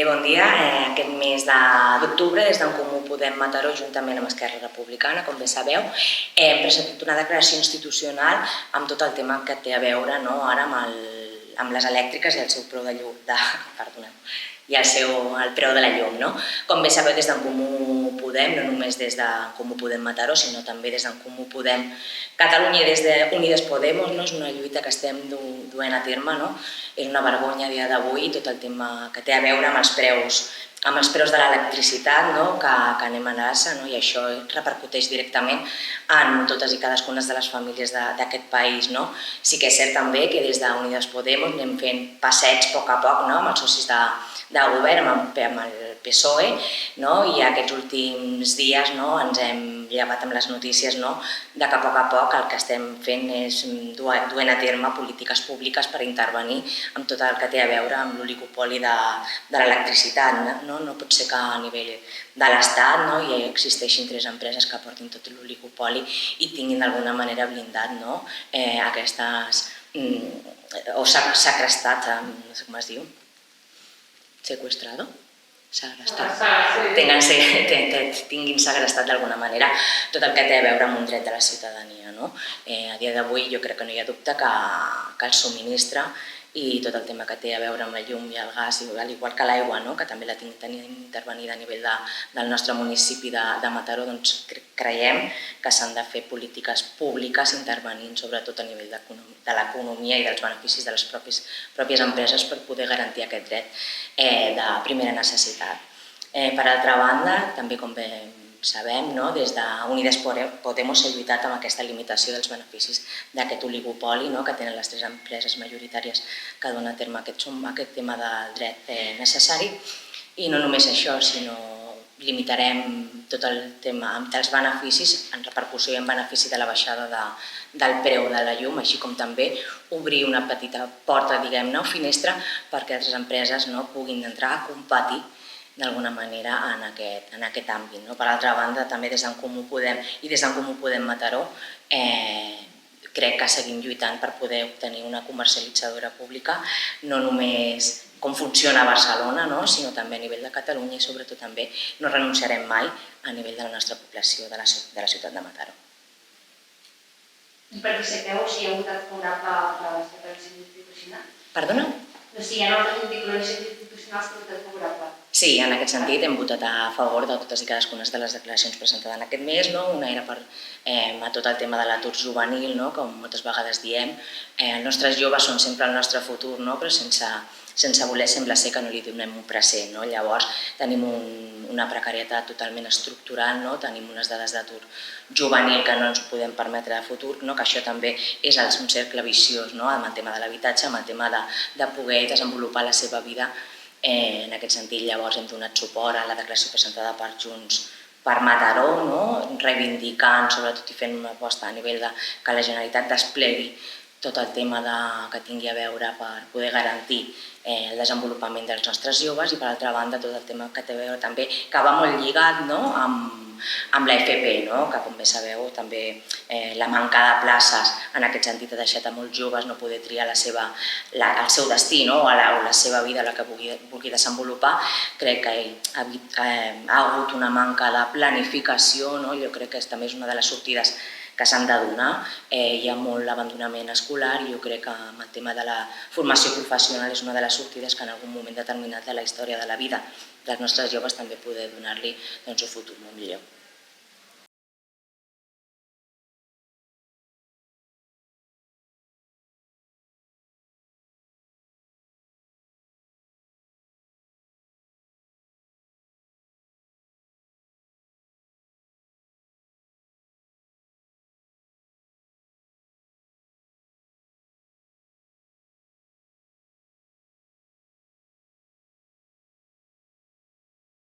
bon dia. Aquest mes d'octubre, des d'en Comú Podem Mataró, juntament amb Esquerra Republicana, com bé sabeu, hem presentat una declaració institucional amb tot el tema que té a veure ara amb les elèctriques i el seu preu de llum, i el preu de la llum. Com bé sabeu, des d'en Comú Podem, no només des d'en Comú Podem Mataró, sinó també des d'en Comú Podem Catalunya i des d'Unides Podemos, és una lluita que estem duent a terme. És una vergonya a dia d'avui tot el tema que té a veure amb els preus de l'electricitat que anem a l'alça, i això repercuteix directament en totes i cadascuna de les famílies d'aquest país. Sí que és cert també que des d'Unides Podemos anem fent passets a poc amb els socis de govern, amb el PSOE, i aquests últims dies ens hem llevat amb les notícies de que a poc el que estem fent és duent a terme polítiques públiques per intervenir amb tot el que té a veure amb l'oligopoli de l'electricitat. No pot ser que a nivell de l'Estat hi existeixin 3 empreses que portin tot l'oligopoli i tinguin d'alguna manera blindat aquestes... o segrestat, no sé com es diu, secuestrado? Segrestat. Tinguin segrestat d'alguna manera tot el que té a veure amb un dret de la ciutadania. A dia d'avui jo crec que no hi ha dubte que el subministre i tot el tema que té a veure amb la llum i el gas, igual que l'aigua, que també la tenim intervenida a nivell del nostre municipi de Mataró, doncs creiem que s'han de fer polítiques públiques intervenint sobretot a nivell de l'economia i dels beneficis de les pròpies empreses per poder garantir aquest dret de primera necessitat. Per altra banda, també com bé sabem, des d'Unides Podemos s'ha lluitat amb aquesta limitació dels beneficis d'aquest oligopoli que tenen les 3 empreses majoritàries que donen a terme aquest tema del dret necessari. I no només això, sinó limitarem tot el tema dels beneficis en repercussió i en benefici de la baixada del preu de la llum, així com també obrir una petita porta, o finestra, perquè altres empreses puguin entrar a competir d'alguna manera en aquest àmbit. Per altra banda, també des d'en Comú Podem i des d'en Comú Podem Mataró crec que seguim lluitant per poder obtenir una comercialitzadora pública, no només com funciona a Barcelona, sinó també a nivell de Catalunya i sobretot també no renunciarem mai a nivell de la nostra població de la ciutat de Mataró. I participeu si hi ha votat favorable a les declaracions institucionals? Perdona? Si hi ha altres declaracions institucionals que heu votat favorable? Sí, en aquest sentit hem votat a favor de totes i cadascuna de les declaracions presentades en aquest mes. Una era per tot el tema de l'atur juvenil, com moltes vegades diem. Els nostres joves són sempre el nostre futur, però sense voler sembla ser que no li donem un present. Llavors tenim una precarietat totalment estructural, tenim unes dades d'atur juvenil que no ens podem permetre de futur, que això també és un cercle viciós amb el tema de l'habitatge, amb el tema de poder desenvolupar la seva vida. En aquest sentit, llavors hem donat suport a la declaració presentada per Junts per Mataró, reivindicant sobretot i fent una aposta a nivell que la Generalitat desplegui tot el tema que tingui a veure per poder garantir el desenvolupament dels nostres joves i, per altra banda, tot el tema que té a veure també, que va molt lligat amb l'AFP, que com bé sabeu també la manca de places en aquest sentit ha deixat a molts joves no poder triar el seu destí o la seva vida, la que vulgui desenvolupar. Crec que ha hagut una manca de planificació, jo crec que també és una de les sortides que s'han de donar. Hi ha molt abandonament escolar i jo crec que amb el tema de la formació professional és una de les sortides que en algun moment determinat de la història de la vida dels nostres joves també poder donar-li un futur molt millor.